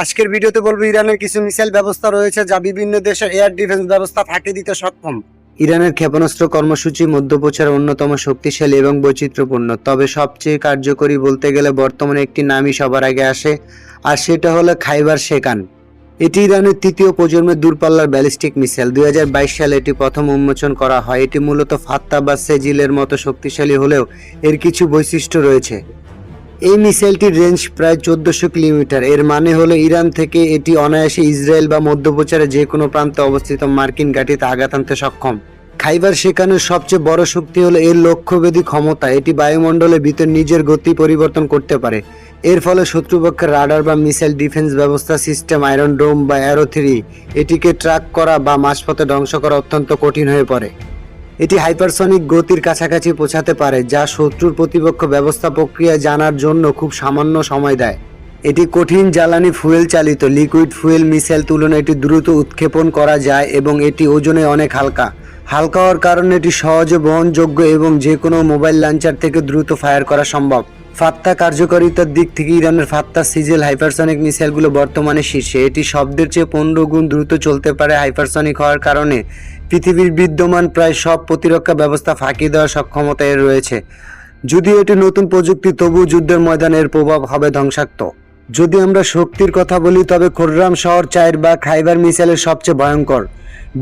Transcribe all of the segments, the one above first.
আজকের ভিডিওতে বলবো ইরানের কিছু মিসাইল ব্যবস্থা রয়েছে যা বিভিন্ন দেশের এয়ার ডিফেন্স ব্যবস্থা ফাঁকি দিতে সক্ষম। ইরানের ক্ষেপণাস্ত্র কর্মসূচি মধ্যপ্রাচ্যের অন্যতম শক্তিশালী এবং বৈচিত্র্যপূর্ণ, তবে সবচেয়ে কার্যকরী বলতে গেলে বর্তমানে একটি নামই সবার আগে আসে, আর সেটা হলো খাইবার শেকান। এটি ইরানের তৃতীয় প্রজন্মের দূরপাল্লার ব্যালিস্টিক মিসাইল। 2022 সালে এটি প্রথম উন্মোচন করা হয়। এটি মূলত ফাত্তা বা সেজিলের মতো শক্তিশালী হলেও এর কিছু বৈশিষ্ট্য রয়েছে। এই মিসাইলটির রেঞ্জ প্রায় 1400 কিলোমিটার। এর মানে হলো ইরান থেকে এটি অনায়াসে ইসরায়েল বা মধ্যপ্রাচ্যের যে কোনো প্রান্তে অবস্থিত মার্কিন ঘাঁটিতে আঘাত আনতে সক্ষম। খাইবার শেকানের সবচেয়ে বড় শক্তি হলো এর লক্ষ্যভেদী ক্ষমতা। এটি বায়ুমণ্ডলের ভিতর নিজের গতি পরিবর্তন করতে পারে। এর ফলে শত্রুপক্ষের রাডার বা মিসাইল ডিফেন্স ব্যবস্থা সিস্টেম আয়রন ডোম বা অ্যারো 3 এটিকে ট্র্যাক করা বা মাঝপথে ধ্বংস করা অত্যন্ত কঠিন হয়ে পড়ে। এটি হাইপারসনিক গতির কাছাকাছি পৌঁছাতে পারে, যা শত্রুর প্রতিপক্ষ ব্যবস্থা প্রক্রিয়া জানার জন্য খুব সামান্য সময় দেয়। এটি কঠিন জ্বালানি ফুয়েল চালিত লিকুইড ফুয়েল মিসাইল তুলনায় এটি দ্রুত উৎক্ষেপণ করা যায় এবং এটি ওজনে অনেক হালকা হওয়ার কারণে এটি সহজে বহনযোগ্য এবং যে কোনো মোবাইল লঞ্চার থেকে দ্রুত ফায়ার করা সম্ভব। ফাত্তা কার্যকারিতার দিক থেকে ইরানের ফাত্তা সিজেল হাইপারসনিক মিসাইলগুলো বর্তমানে শীর্ষে। এটি শব্দের চেয়ে 15 গুণ দ্রুত চলতে পারে। হাইপারসনিক হওয়ার কারণে পৃথিবীর বিদ্যমান প্রায় সব প্রতিরক্ষা ব্যবস্থা ফাঁকি দেওয়ার সক্ষমতা এর রয়েছে। যদিও এটি নতুন প্রযুক্তি, তবুও যুদ্ধের ময়দানে এর প্রভাব হবে ধ্বংসাত্মক। যদি আমরা শক্তির কথা বলি, তবে খোররাম শহর 4 বা খাইবার মিসাইলের সবচেয়ে ভয়ঙ্কর।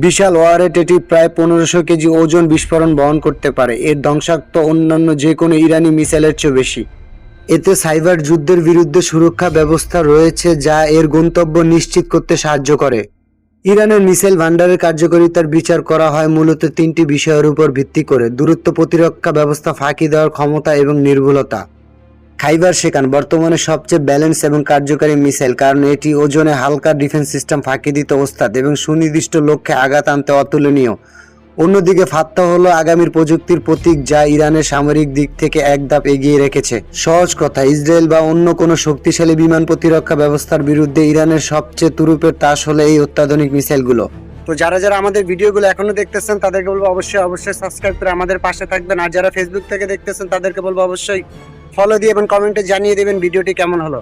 বিশাল ওয়ারেট, এটি প্রায় 1500 কেজি ওজন বিস্ফোরণ বহন করতে পারে। এর ধ্বংসাত্মক অন্যান্য যে কোনো ইরানি মিসাইলের চেয়ে বেশি। এতে সাইবার যুদ্ধের বিরুদ্ধে সুরক্ষা ব্যবস্থা রয়েছে যা এর গন্তব্য নিশ্চিত করতে সাহায্য করে। ইরানের মিসাইল ভান্ডারের কার্যকারিতার বিচার করা হয় মূলত 3টি বিষয়ের উপর ভিত্তি করে: দূরত্ব প্রতিরক্ষা ব্যবস্থা, ফাঁকি দেওয়ার ক্ষমতা এবং নির্ভুলতা। খাইবার শেকান বর্তমানে সবচেয়ে ব্যালেন্স এবং কার্যকারী মিসাইল, কারণ এটি ওজনে হালকা, ডিফেন্স সিস্টেম ফাঁকি দিতে ওস্তাদ এবং সুনির্দিষ্ট লক্ষ্যে আঘাত আনতে অতুলনীয়। অন্যদিকে ফাত্তা হলো আগামীর প্রযুক্তির প্রতীক, যা ইরানের সামরিক দিক থেকে এক ধাপ এগিয়ে রেখেছে। সহজ কথা, ইসরায়েল বা অন্য কোনো শক্তিশালী বিমান প্রতিরক্ষা ব্যবস্থার বিরুদ্ধে ইরানের সবচেয়ে তুরুপের তাস হলো এই অত্যাধুনিক মিসাইলগুলো। তো যারা আমাদের ভিডিওগুলো এখনো দেখতেছেন তাদেরকে বলবো অবশ্যই সাবস্ক্রাইব করে আমাদের পাশে থাকবেন, আর যারা ফেসবুক থেকে দেখতেছেন তাদেরকে বলবো অবশ্যই ফলো দিয়ে এবং কমেন্টে জানিয়ে দেবেন ভিডিওটি কেমন হলো।